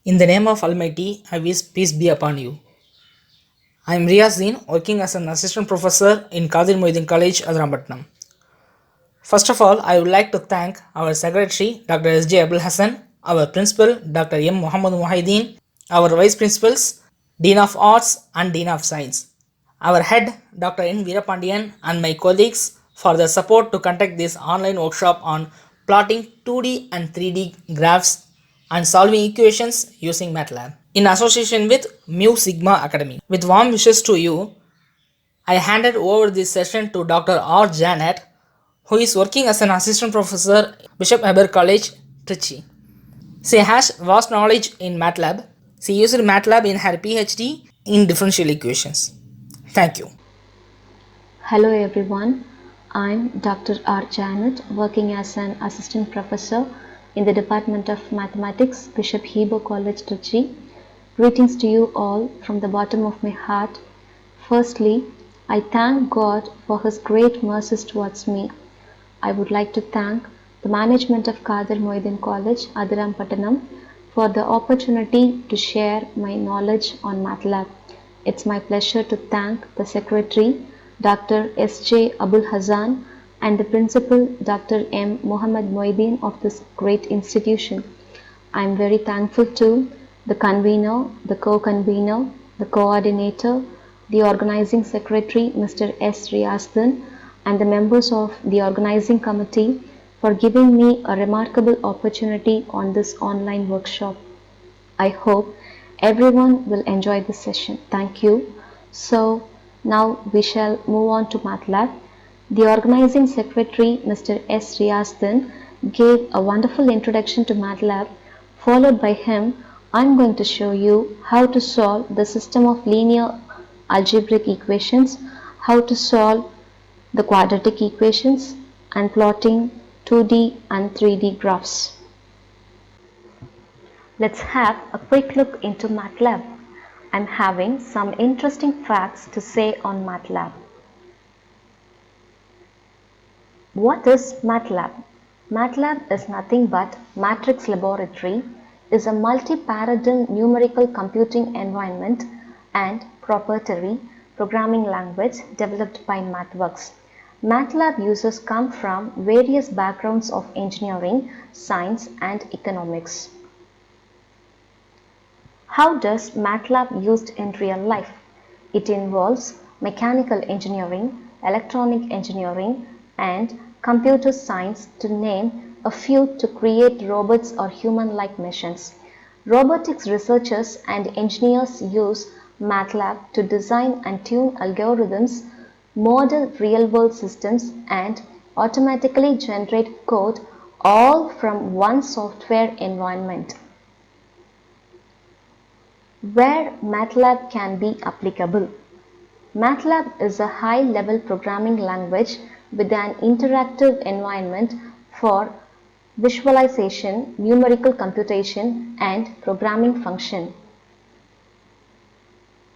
In the name of Almighty, I wish peace be upon you. I am Riazdin, working as an assistant professor in Kadir Moiddin College, Adrambatnam. First of all, I would like to thank our secretary, Dr. S.J. Abul Hassan, our principal, Dr. M. Muhammad Muhyiddin, our vice principals, Dean of Arts and Dean of Science, our head, Dr. N. Veerapandiyan, and my colleagues for their support to conduct this online workshop on plotting 2D and 3D graphs and solving equations using MATLAB in association with Mu Sigma Academy. With warm wishes to you, I handed over this session to Dr. R. Janet, who is working as an assistant professor at Bishop Heber College, Trichy. She has vast knowledge in MATLAB. She used MATLAB in her PhD in differential equations. Thank you. Hello everyone, I'm Dr. R. Janet, working as an assistant professor in the Department of Mathematics, Bishop Heber College, Trichy. Greetings to you all from the bottom of my heart. Firstly, I thank God for His great mercies towards me. I would like to thank the management of Kadir Moiddin College, Adirampattanam, for the opportunity to share my knowledge on MATLAB. It's my pleasure to thank the Secretary, Dr. S.J. Abul Hassan, and the Principal, Dr. M. Muhammad Moiddin of this great institution. I am very thankful to the convener, the co-convener, the coordinator, the organizing secretary, Mr. S. Riazdin, and the members of the organizing committee for giving me a remarkable opportunity on this online workshop. I hope everyone will enjoy this session. Thank you. So now we shall move on to MATLAB. The organizing secretary, Mr. S. Riazdin, gave a wonderful introduction to MATLAB. Followed by him, I'm going to show you how to solve the system of linear algebraic equations, how to solve the quadratic equations, and plotting 2D and 3D graphs. Let's have a quick look into MATLAB. I'm having some interesting facts to say on MATLAB. What is MATLAB? MATLAB is nothing but Matrix Laboratory, is a multi-paradigm numerical computing environment and proprietary programming language developed by MathWorks. MATLAB users come from various backgrounds of engineering, science, and economics. How does MATLAB used in real life? It involves mechanical engineering, electronic engineering, and computer science, to name a few, to create robots or human-like machines. Robotics researchers and engineers use MATLAB to design and tune algorithms, model real-world systems, and automatically generate code, all from one software environment. Where MATLAB can be applicable. MATLAB is a high-level programming language with an interactive environment for visualization, numerical computation, and programming function.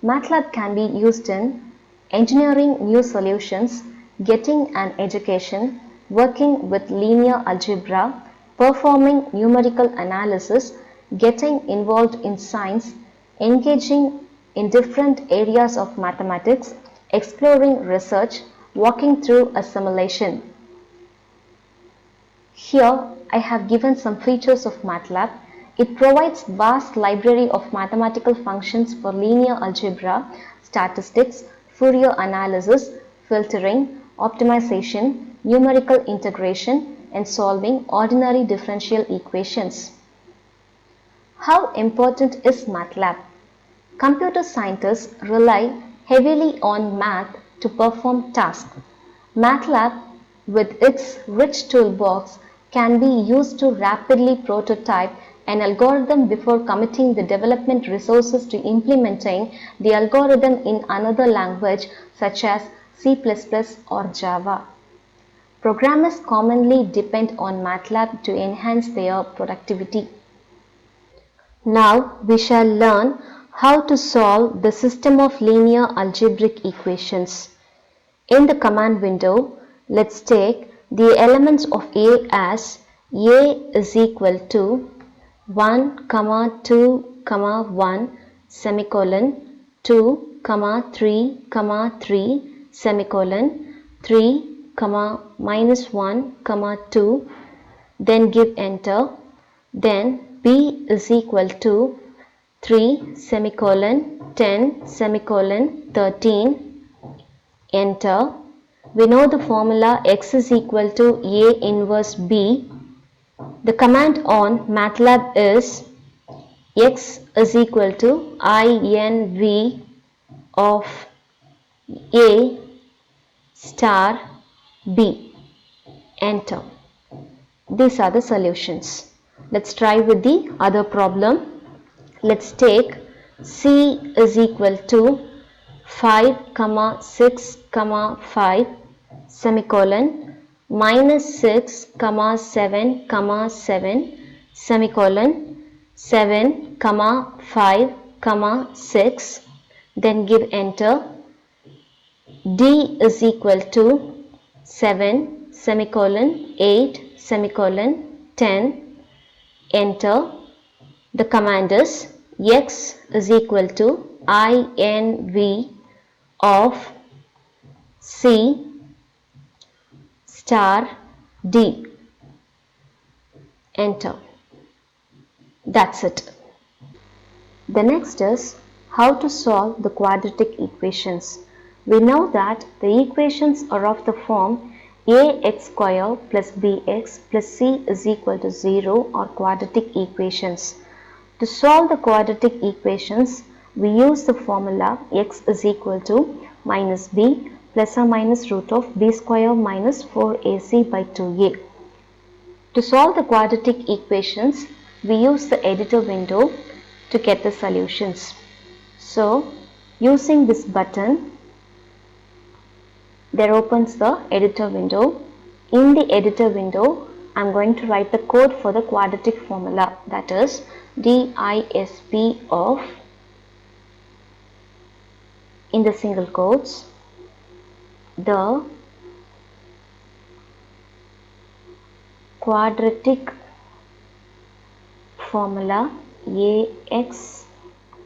MATLAB can be used in engineering new solutions, getting an education, working with linear algebra, performing numerical analysis, getting involved in science, engaging in different areas of mathematics, exploring research, walking through a simulation. Here I have given some features of MATLAB. It provides vast library of mathematical functions for linear algebra, statistics, Fourier analysis, filtering, optimization, numerical integration, and solving ordinary differential equations. How important is MATLAB? Computer scientists rely heavily on math to perform tasks. MATLAB, with its rich toolbox, can be used to rapidly prototype an algorithm before committing the development resources to implementing the algorithm in another language such as C++ or Java. Programmers commonly depend on MATLAB to enhance their productivity. Now we shall learn how to solve the system of linear algebraic equations. In the command window, let's take the elements of A as A is equal to 1, 2, comma 1 semicolon 2 comma 3 comma 3 semicolon 3 comma minus 1 comma 2, then give enter. Then b is equal to 3 semicolon 10 semicolon 13, enter. We know the formula x is equal to a inverse b. The command on MATLAB is x is equal to inv of a star b, enter. These are the solutions. Let's try with the other problem. Let's take c is equal to 5 comma 6 comma 5 semicolon minus 6 comma 7 comma 7 semicolon 7 comma 5 comma 6, then give enter. d is equal to 7 semicolon 8 semicolon 10, enter. The command is x is equal to inv of c star d, enter. That's it. The next is how to solve the quadratic equations. We know that the equations are of the form ax square plus bx plus c is equal to 0 or quadratic equations. To solve the quadratic equations, we use the formula x is equal to minus b plus or minus root of b square minus 4ac by 2a. To solve the quadratic equations, we use the editor window to get the solutions. So, using this button, there opens the editor window. In the editor window, I am going to write the code for the quadratic formula, that is DISP of, in the single quotes, the quadratic formula ax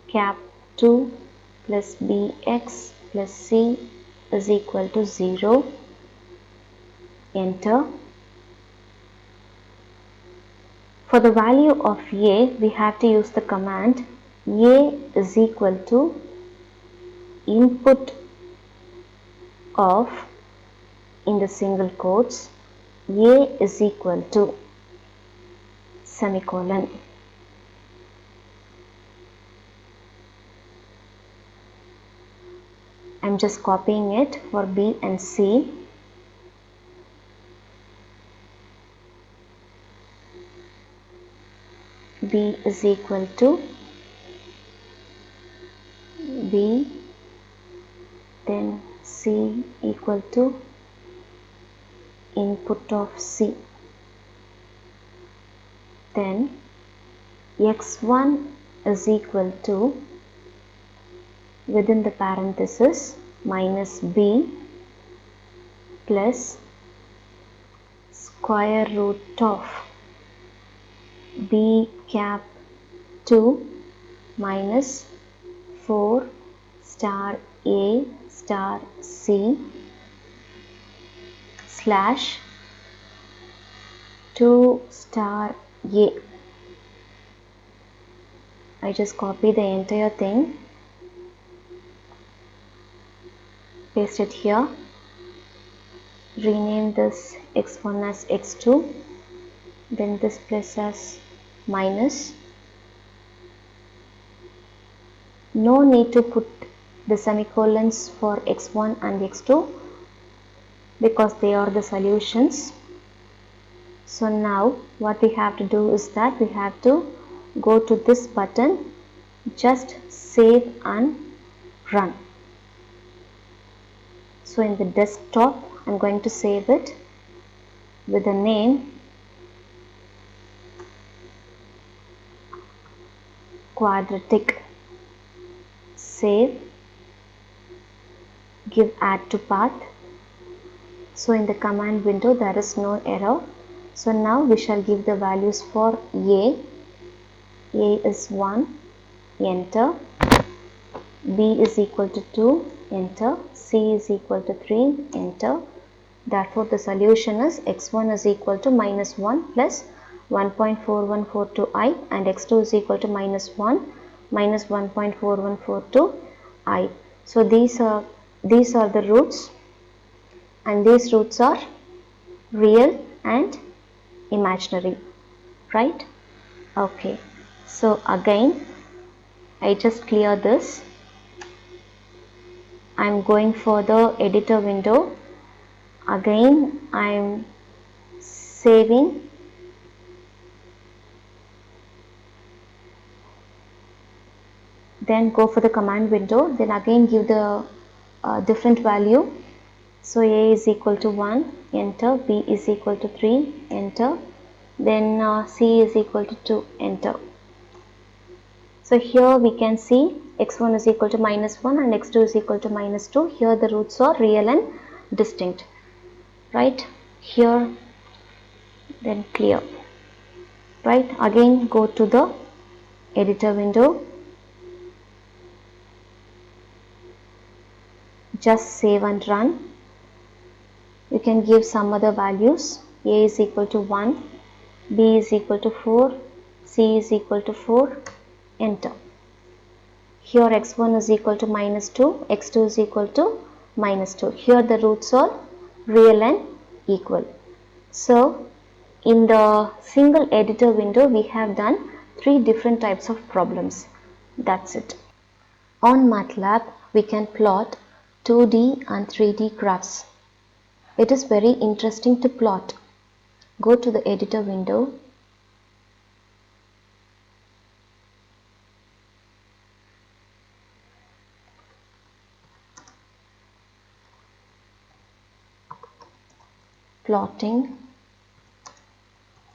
cap 2 plus bx plus c is equal to 0, enter. For the value of a, we have to use the command a is equal to input of, in the single quotes, a is equal to semicolon. I'm just copying it for b and c. B is equal to b, then c equal to input of c, then x1 is equal to, within the parenthesis, minus b plus square root of b cap 2 minus 4 star a star c slash 2 star a. I just copy the entire thing, paste it here, rename this x1 as x2, then this plus as minus. No need to put the semicolons for x1 and x2 because they are the solutions. So now what we have to do is that we have to go to this button, just save and run. So in the desktop, I'm going to save it with the name quadratic. Save, give add to path. So in the command window there is no error. So now we shall give the values for a is 1, enter. B is equal to 2, enter. C is equal to 3, enter. Therefore, the solution is x1 is equal to minus 1 plus 1.4142i and x2 is equal to minus 1 minus 1.4142i. So, these are the roots, and these roots are real and imaginary, right? Okay. So, again I just clear this. I am going for the editor window. Again I am saving. Then go for the command window. Then again give the different value. So A is equal to 1, enter. B is equal to 3, enter. Then C is equal to 2, enter. So here we can see x1 is equal to minus 1 and x2 is equal to minus 2. Here the roots are real and distinct, right? Here, then clear, right? Again go to the editor window. Just save and run. You can give some other values. A is equal to 1, B is equal to 4, C is equal to 4, enter. Here x1 is equal to minus 2, x2 is equal to minus 2. Here the roots are real and equal. So, in the single editor window, we have done 3 different types of problems. That's it. On MATLAB, we can plot 2D and 3D graphs. It is very interesting to plot. Go to the editor window. Plotting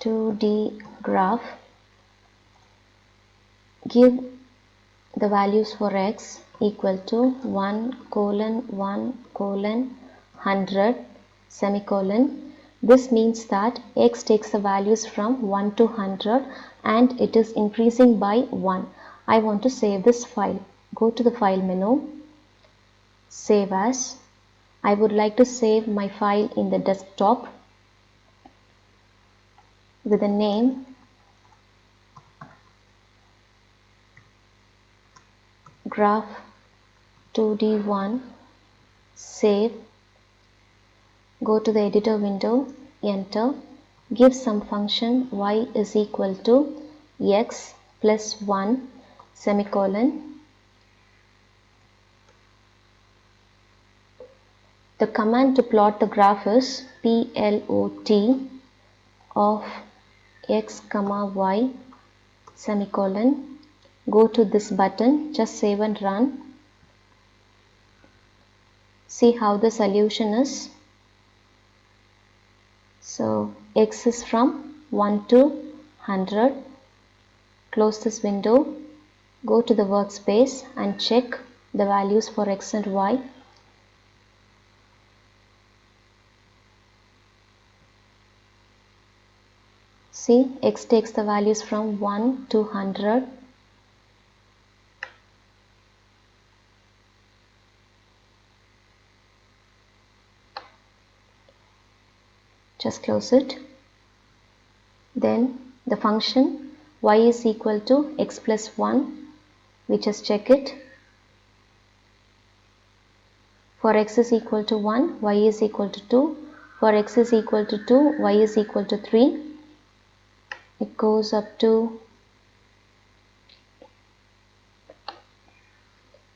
2D graph. Give the values for x equal to 1:1:100 semicolon. This means that x takes the values from 1 to 100 and it is increasing by 1. I want to save this file. Go to the file menu, save as. I would like to save my file in the desktop with the name graph 2D1, save. Go to the editor window, enter. Give some function y is equal to x plus 1 semicolon. The command to plot the graph is plot of x comma y semicolon. Go to this button, just save and run. See how the solution is. So x is from 1 to 100. Close this window. Go to the workspace and check the values for x and y. See, x takes the values from 1 to 100. Just close it. Then the function y is equal to x plus 1. We just check it. For x is equal to 1, y is equal to 2. For x is equal to 2, y is equal to 3. It goes up to,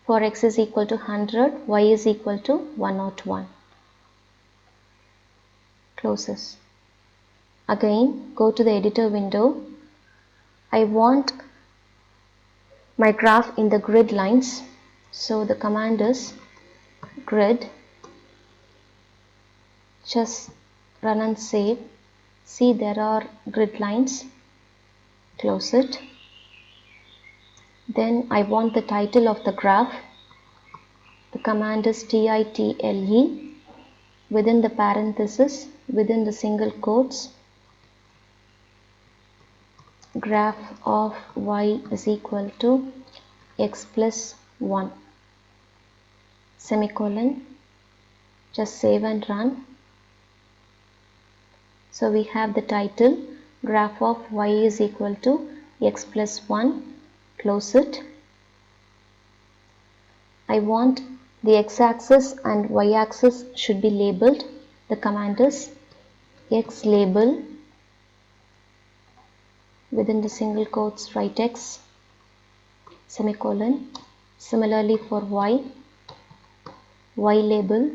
for x is equal to 100, y is equal to 101. Close this. Again, go to the editor window. I want my graph in the grid lines. So the command is grid. Just run and save. See, there are grid lines. Close it. Then I want the title of the graph. The command is title. Within the parenthesis, within the single quotes, graph of y is equal to x plus 1 semicolon. Just save and run. So we have the title, graph of y is equal to x plus 1. Close it. I want the x-axis and y-axis should be labeled. The command is x label, within the single quotes write x semicolon. Similarly for y label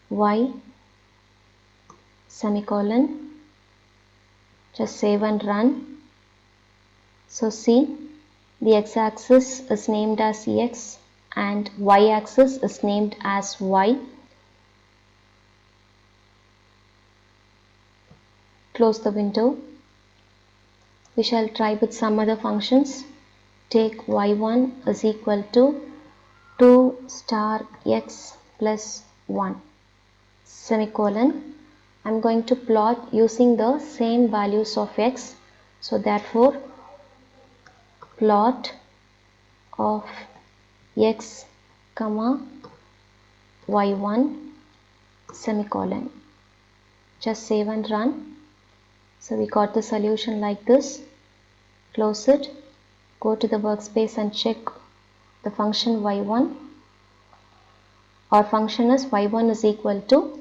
y semicolon. Just save and run. So see, the x-axis is named as x and y-axis is named as y. Close the window. We shall try with some other functions. Take y1 is equal to 2 star x plus 1 semicolon. I'm going to plot using the same values of x. So therefore, plot of x comma y1 semicolon. Just save and run. So we got the solution like this. Close it. Go to the workspace and check the function y1. Our function is y1 is equal to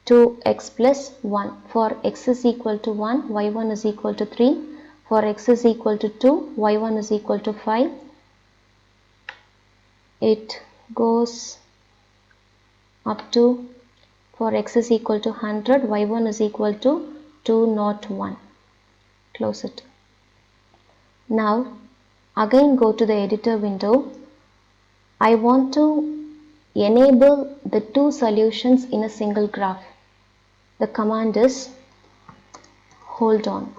2x plus 1. For x is equal to 1, y1 is equal to 3. For x is equal to 2, y1 is equal to 5. It goes up to, for x is equal to 100, y1 is equal to 201. Close it. Now again go to the editor window. I want to enable the two solutions in a single graph. The command is hold on.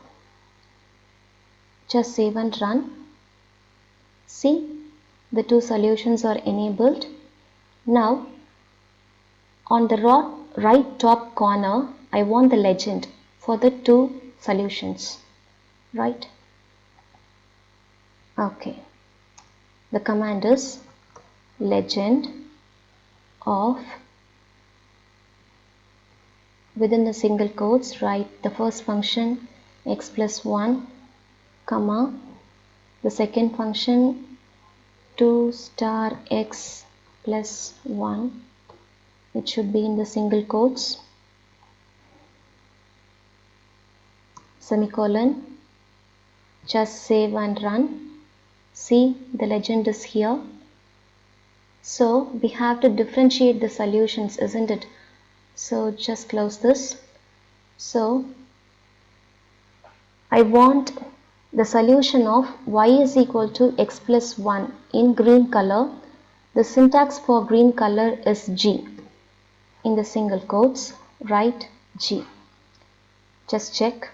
Just save and run. See, the two solutions are enabled. Now on the right top corner, I want the legend for the two solutions, right? Okay. The command is legend of, within the single quotes write the first function x plus 1 comma the second function 2 star x plus 1. It should be in the single quotes, semicolon. Just save and run. See, the legend is here. So we have to differentiate the solutions, isn't it? So just close this. So I want the solution of y is equal to x plus 1 in green color. The syntax for green color is G. In the single quotes, write G. Just check.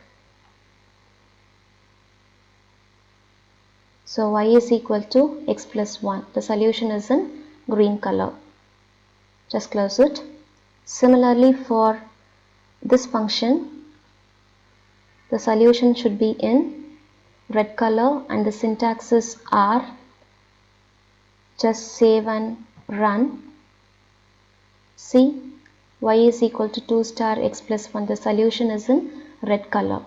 So y is equal to x plus 1. The solution is in green color. Just close it. Similarly for this function, the solution should be in red color and the syntax is R. Just save and run. See, y is equal to 2 star x plus 1. The solution is in red color,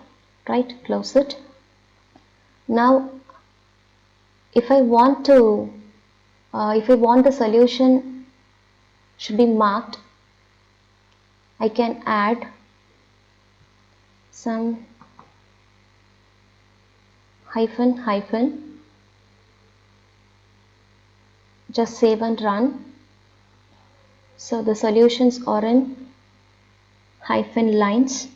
right? Close it. Now if I want the solution should be marked, I can add some hyphen. Just save and run. So the solutions are in hyphen lines.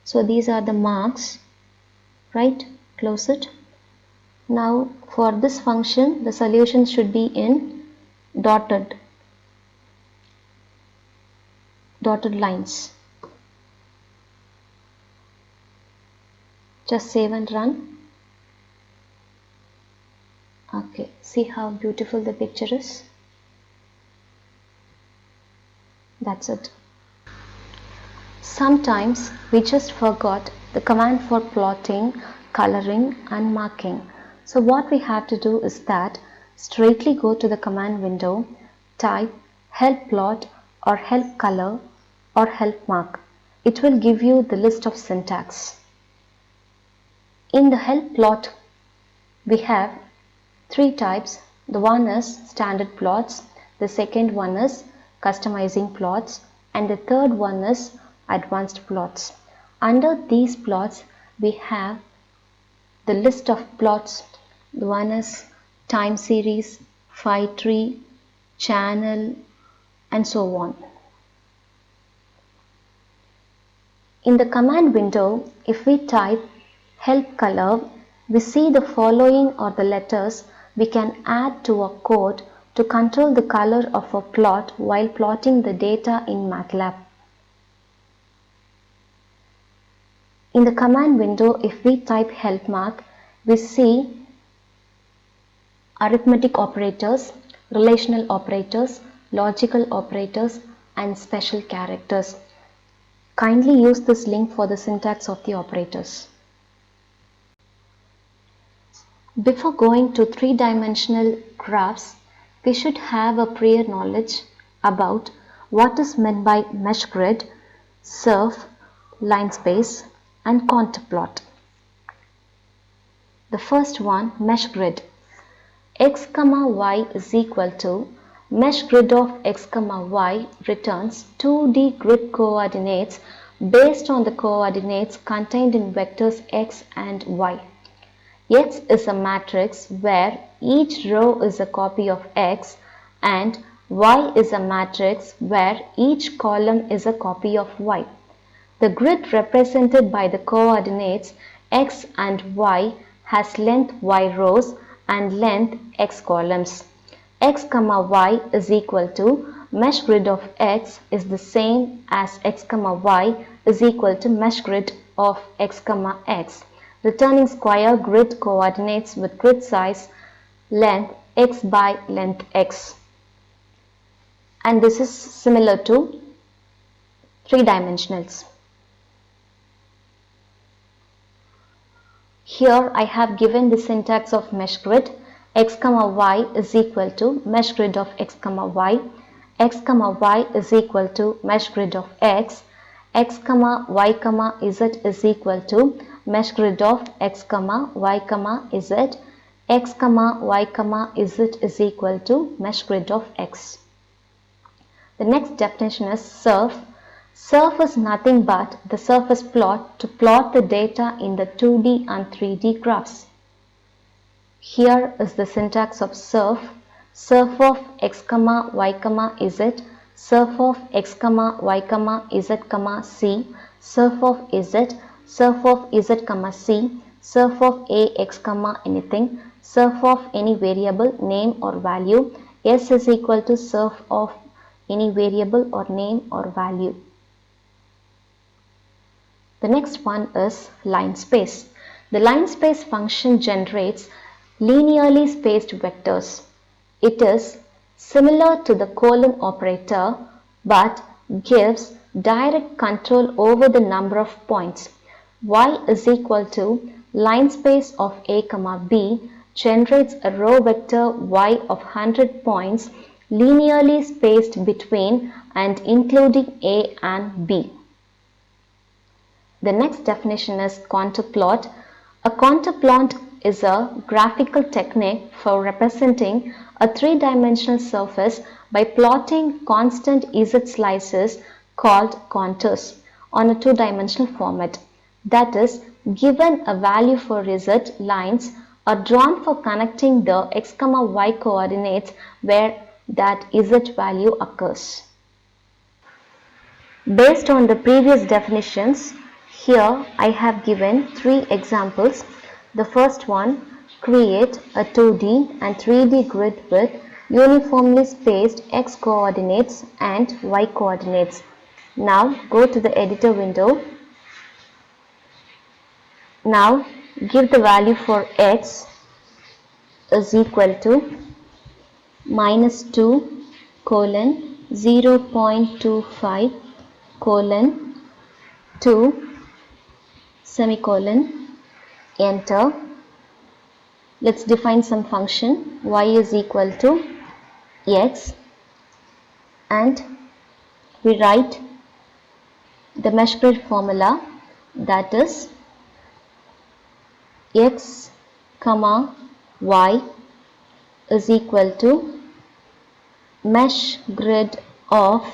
So these are the marks, right? Close it. Now for this function, the solution should be in dotted lines. Just save and run. Okay, see how beautiful the picture is. That's it. Sometimes we just forgot the command for plotting, coloring and marking. So what we have to do is that straightly go to the command window, type help plot or help color or help mark. It will give you the list of syntax. In the help plot, we have three types. The one is standard plots, the second one is customizing plots, and the third one is advanced plots. Under these plots, we have the list of plots. The one is time series, phi tree, channel, and so on. In the command window, if we type help color, we see the following are the letters we can add to a code to control the color of a plot while plotting the data in MATLAB. In the command window, if we type help mark, we see arithmetic operators, relational operators, logical operators, and special characters. Kindly use this link for the syntax of the operators. Before going to three-dimensional graphs, we should have a prior knowledge about what is meant by mesh grid, surf, line space, and contour plot. The first one, mesh grid. X, y is equal to mesh grid of x, y returns 2D grid coordinates based on the coordinates contained in vectors x and y. X is a matrix where each row is a copy of x and y is a matrix where each column is a copy of y. The grid represented by the coordinates x and y has length y rows and length x columns. X, y is equal to mesh grid of x is the same as x, y is equal to mesh grid of x, x, returning square grid coordinates with grid size length x by length x. And this is similar to three dimensionals. Here I have given the syntax of mesh grid. X, y is equal to mesh grid of x, y. X, y is equal to mesh grid of x. X, y, z is equal to mesh grid of x, y, z. X, y, z is equal to mesh grid of x. The next definition is surf. Surf is nothing but the surface plot to plot the data in the 2D and 3D graphs. Here is the syntax of surf. Surf of x, y, z, surf of x, y, z, c, surf of z, surf of z, c, surf of ax, anything, surf of any variable, name or value. S is equal to surf of any variable or name or value. The next one is line space. The line space function generates linearly spaced vectors. It is similar to the colon operator but gives direct control over the number of points. Y is equal to line space of a, b generates a row vector y of 100 points linearly spaced between and including a and b. The next definition is contour plot. A contour plot is a graphical technique for representing a three-dimensional surface by plotting constant z slices called contours on a two-dimensional format. That is, given a value for z, lines are drawn for connecting the x, y coordinates where that z value occurs. Based on the previous definitions, here I have given three examples. The first one, create a 2D and 3D grid with uniformly spaced x coordinates and y coordinates. Now go to the editor window. Now give the value for x is equal to -2 colon 0.25 colon 2 semicolon, enter. let's define some function. Y is equal to x, and we write the mesh grid formula, that is x comma y is equal to mesh grid of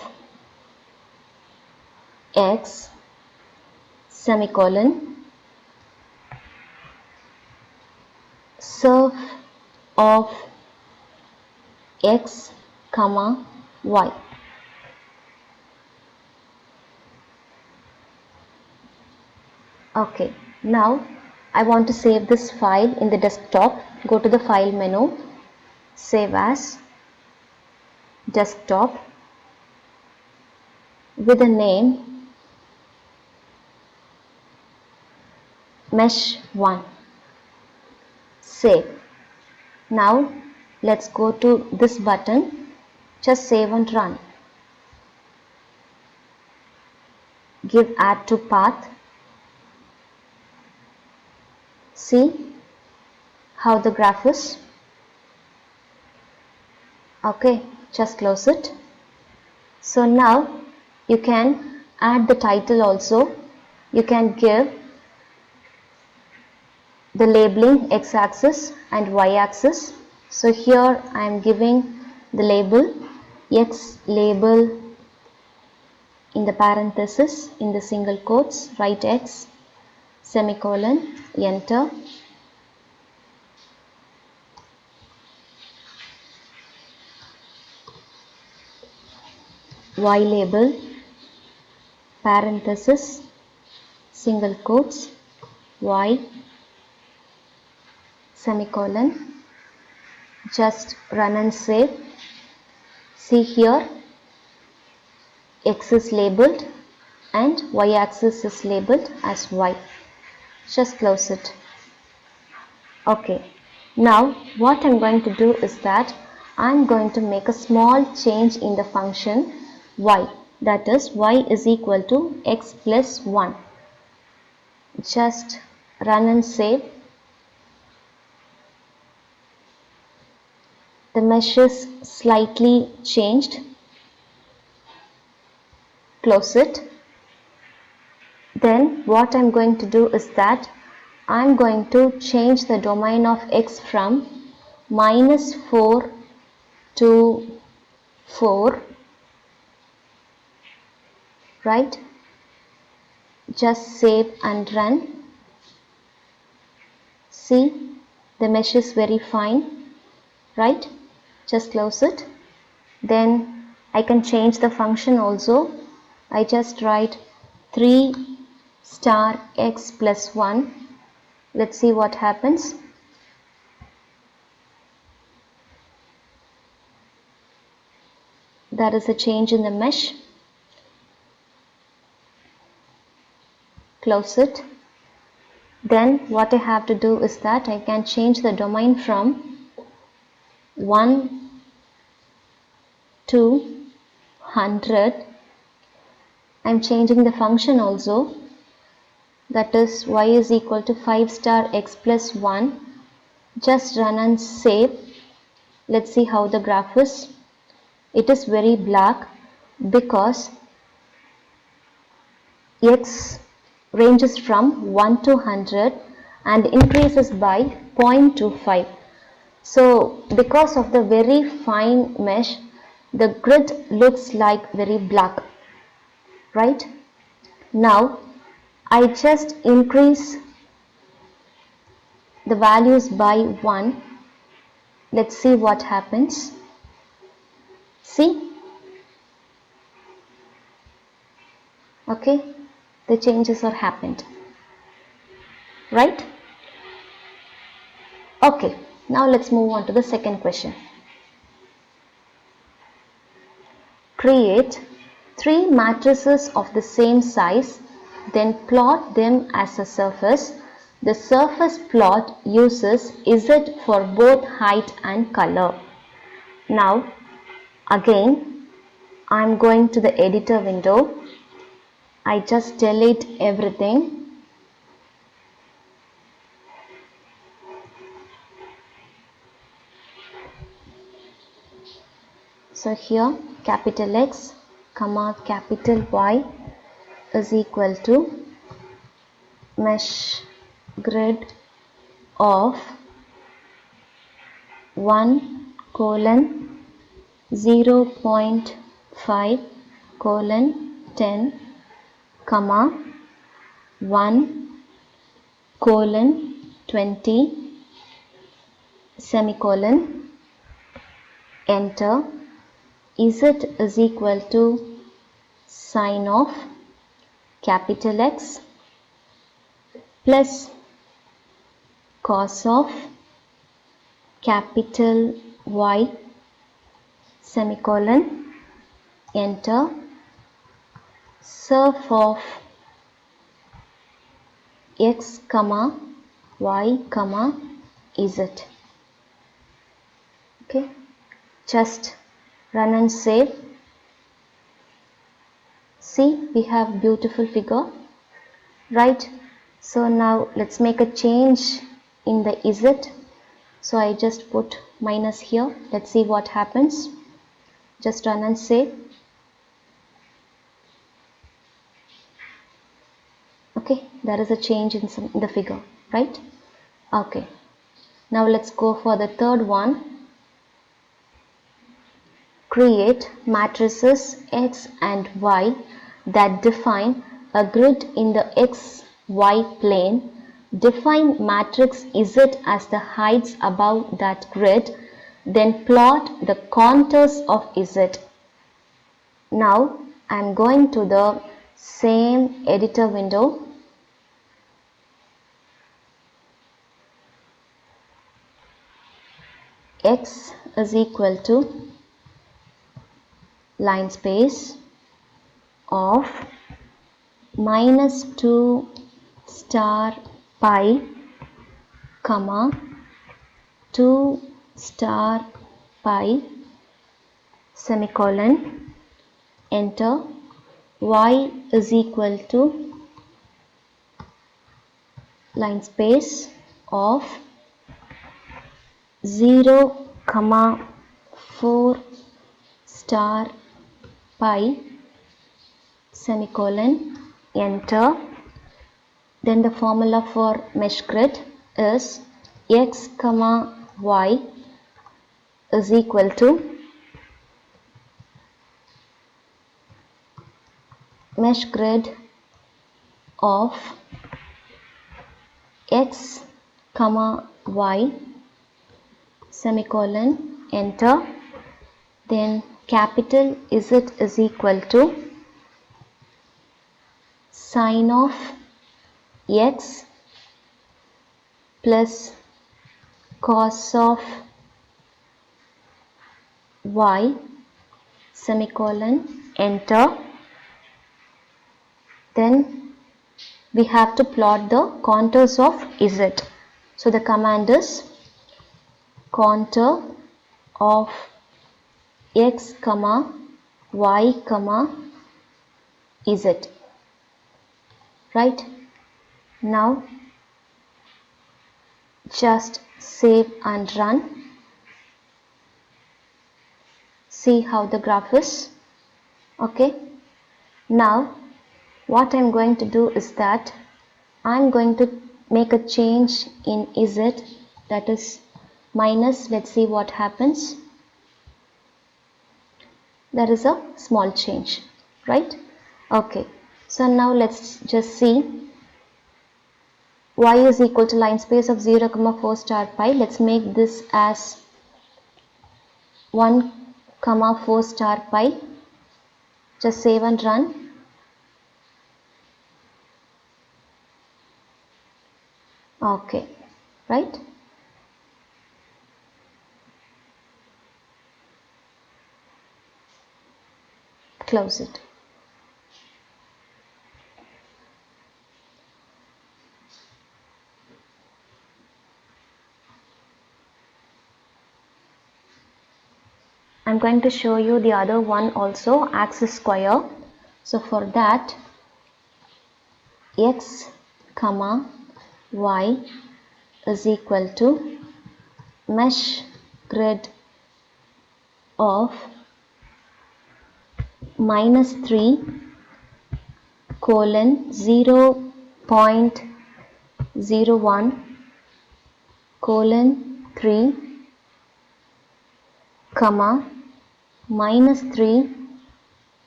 x semicolon surf of x comma y. Okay, now I want to save this file in the desktop. Go to the file menu, save as, desktop, with the name mesh1, save. Now let's go to this button, just save and run. Give add to path. See how the graph is. Okay, just close it. So now you can add the title also. You can give the labeling x-axis and y-axis. So here I am giving the label x label in the parenthesis, in the single quotes, write x semicolon, enter. Y label, parenthesis, single quotes, y semicolon, just run and save. See here, x is labeled and y-axis is labeled as y. Just close it. Okay, now what I'm going to do is that I'm going to make a small change in the function y, that is y is equal to x plus 1. Just run and save. The mesh is slightly changed. Close it. Then what I'm going to do is that I'm going to change the domain of x from -4 to 4, right? Just save and run. See, the mesh is very fine, right? Just close it. Then I can change the function also. I just write 3 star x plus 1. Let's see what happens. That is a change in the mesh. Close it. Then what I have to do is that I can change the domain from 1 to 100. I'm changing the function also, that is y is equal to 5 star x plus 1. Just run and save. Let's see how the graph is. It is very black because x ranges from 1 to 100 and increases by 0.25. So because of the very fine mesh, the grid looks like very black, right? Now I just increase the values by 1. Let's see what happens. See? Okay, the changes are happened, right? Okay, now let's move on to the second question. Create 3 matrices of the same size, then plot them as a surface. The surface plot uses Z for both height and color. Now again I'm going to the editor window. I just delete everything. So here capital X comma capital Y is equal to mesh grid of 1:0.5:10 comma 1:20 semicolon enter. Z is equal to sine of capital X plus cos of capital Y semicolon enter. Surf of X comma Y comma Z. Okay, just run and save. See, we have beautiful figure, right? So now let's make a change in the Z. So I just put minus here. Let's see what happens. Just run and save. Okay, there is a change in the figure, right? Okay, now let's go for the third one. Create matrices X and Y that define a grid in the XY plane. Define matrix Z as the heights above that grid. Then plot the contours of Z. Now I am going to the same editor window. X is equal to line space of -2 star pi comma 2 star pi semicolon enter. Y is equal to line space of 0 comma 4 star pi semicolon enter. Then the formula for mesh grid is X comma Y is equal to mesh grid of X comma Y semicolon enter. Then capital Z is equal to sine of X plus cos of Y semicolon enter. Then we have to plot the contours of Z. So the command is contour of X comma Y comma Z, right? Now just save and run. See how the graph is. Okay, now what I'm going to do is that I'm going to make a change in Z, that is minus. Let's see what happens. There is a small change, right? Okay, so now let's just see. Y is equal to line space of 0 comma 4 star pi. Let's make this as 1 comma 4 star pi. Just save and run. Okay, right? Close it. I'm going to show you the other one also, axis square. So for that, X comma Y is equal to mesh grid of minus 3 colon 0.01 colon 3 comma minus 3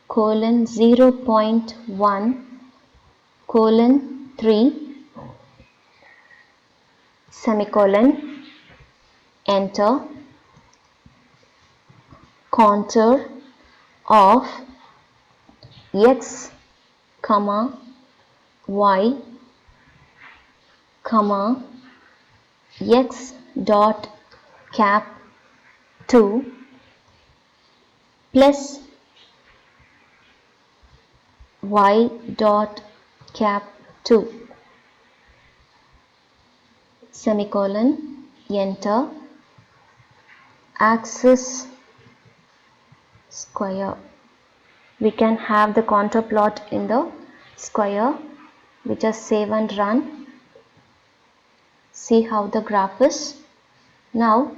colon 0.1 colon 3 semicolon, enter. Contour of x comma y comma x dot cap 2 plus y dot cap 2 semicolon, enter. Axis square, we can have the contour plot in the square. We just save and run. See how the graph is. Now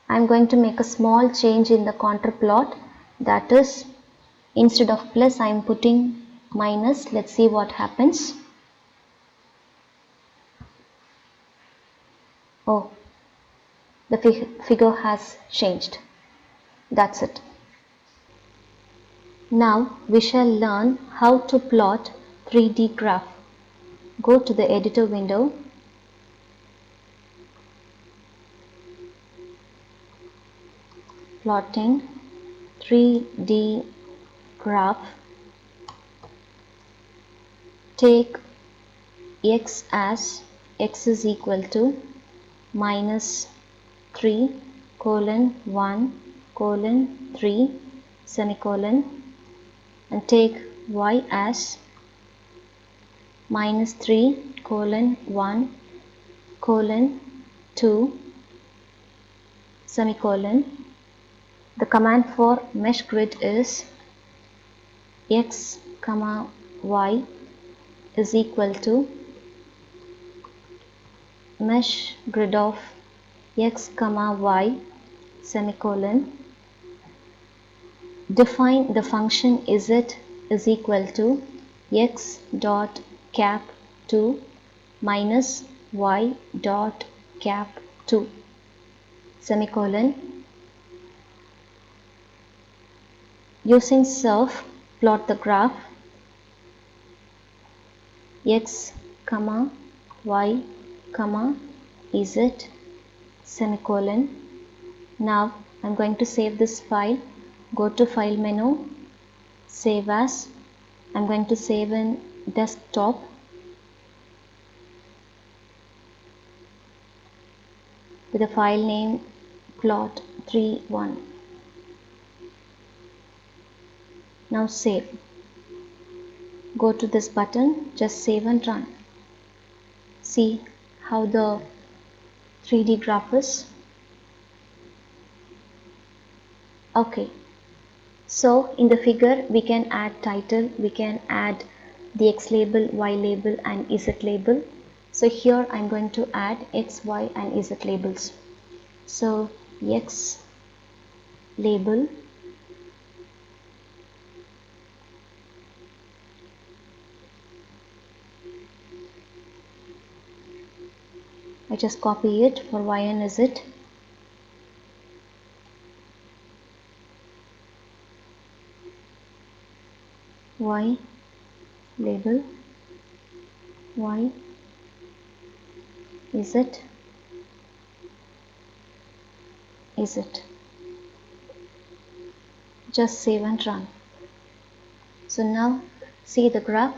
I am going to make a small change in the contour plot, that is, instead of plus I am putting minus. Let's see what happens. Oh, the figure has changed. That's it. Now we shall learn how to plot 3D graph. Go to the editor window. Plotting 3D graph. Take x as x is equal to minus 3 colon 1 colon 3 semicolon, and take y as minus 3 colon 1 colon 2 semicolon. The command for mesh grid is x comma y is equal to mesh grid of x comma y semicolon. Define the function z is equal to x dot cap 2 minus y dot cap 2 semicolon. Using surf, plot the graph x comma y comma z semicolon. Now I am going to save this file. Go to file menu, save as. I am going to save in desktop. With a file name plot31. Now save. Go to this button, just save and run. See how the 3D graph is. Okay, so in the figure we can add title, we can add the x label, y label and z label. So here I am going to add x, y and z labels. So x label, I just copy it for y and z. Y label, y z, just save and run. So now see the graph.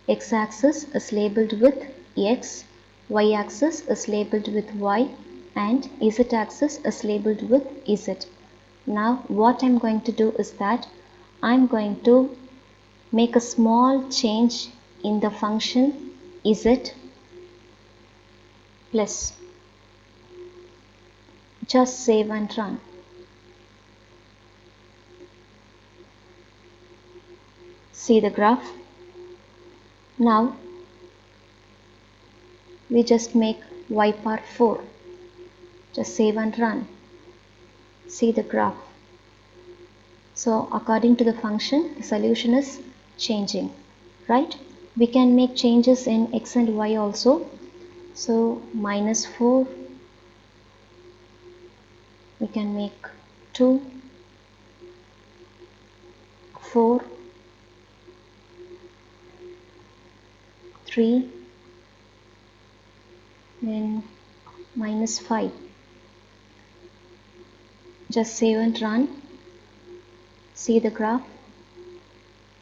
X-axis is labeled with x, y-axis is labeled with y and z-axis is labeled with z. Now what I'm going to do is that I'm going to make a small change in the function z plus. Just save and run. See the graph. Now we just make y power 4. Just save and run. See the graph. So according to the function, the solution is changing, right? We can make changes in x and y also. So minus 4, we can make 2, 4, 3, then minus 5. Just save and run. See the graph.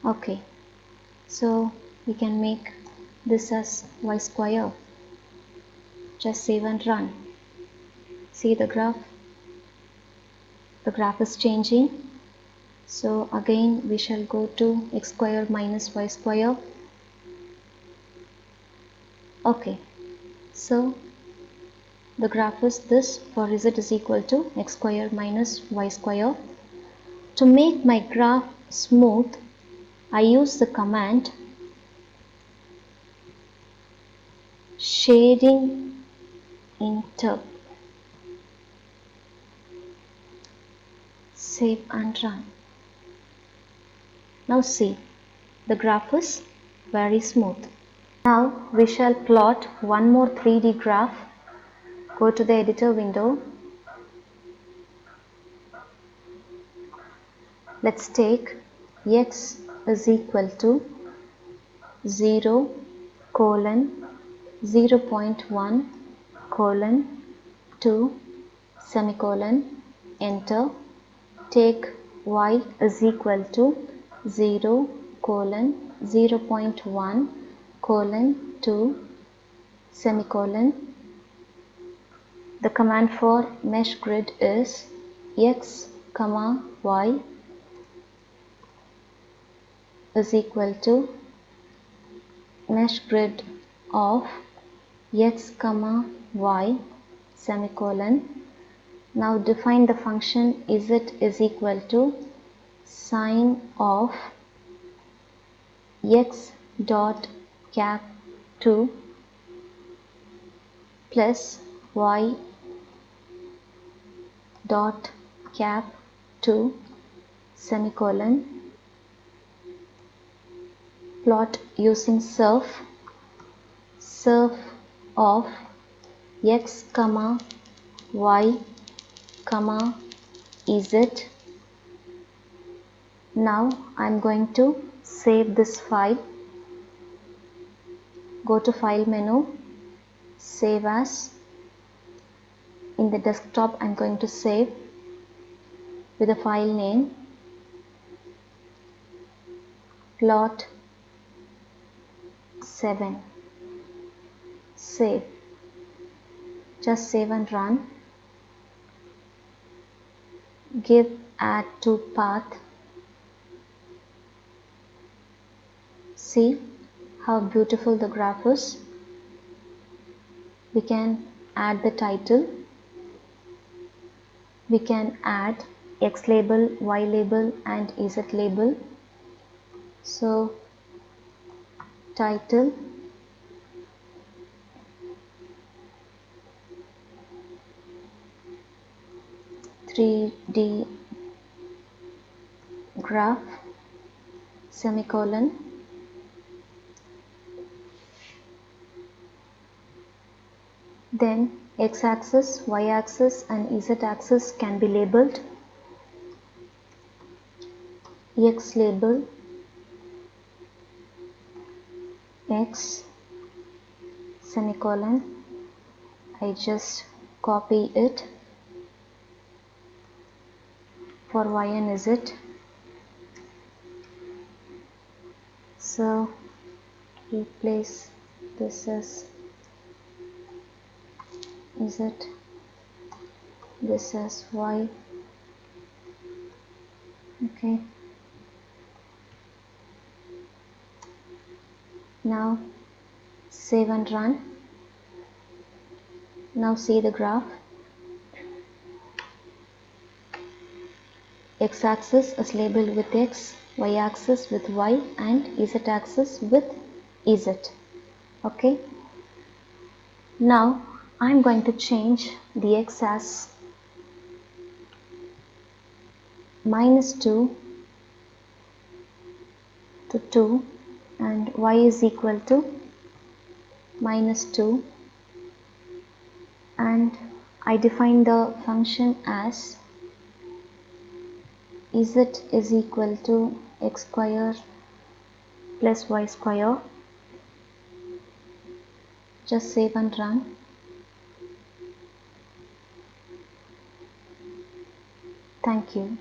Okay, so we can make this as y square. Just save and run. See the graph. The graph is changing. So again we shall go to x square minus y square. Okay, so the graph is this for z is equal to x square minus y square. To make my graph smooth, I use the command shading interp. Save and run. Now see, the graph is very smooth. Now we shall plot one more 3D graph. Go to the editor window. Let's take x is equal to 0 colon 0.1 colon 2 semicolon, enter. Take y is equal to 0 colon 0.1 colon 2 semicolon. The command for mesh grid is x comma y is equal to mesh grid of x comma y semicolon. Now define the function z is equal to sine of x dot cap 2 plus y dot cap 2 semicolon. Plot using surf of x comma y comma z. Now I'm going to save this file. Go to file menu, save as. In the desktop I'm going to save with a file name plot 7. Save. Just save and run. Give add to path. See how beautiful the graph is. We can add the title. We can add x label, y label and z label. So title, "3D graph semicolon, then x-axis, y-axis and z-axis can be labeled. X label x semicolon. I just copy it for y and z. So replace this as z, this as y. Okay. Now save and run. Now see the graph. X-axis is labeled with x, y-axis with y and z-axis with z. Okay. Now I'm going to change the x as -2 to 2 and y is equal to minus 2, and I define the function as z is equal to x square plus y square. Just save and run. Thank you.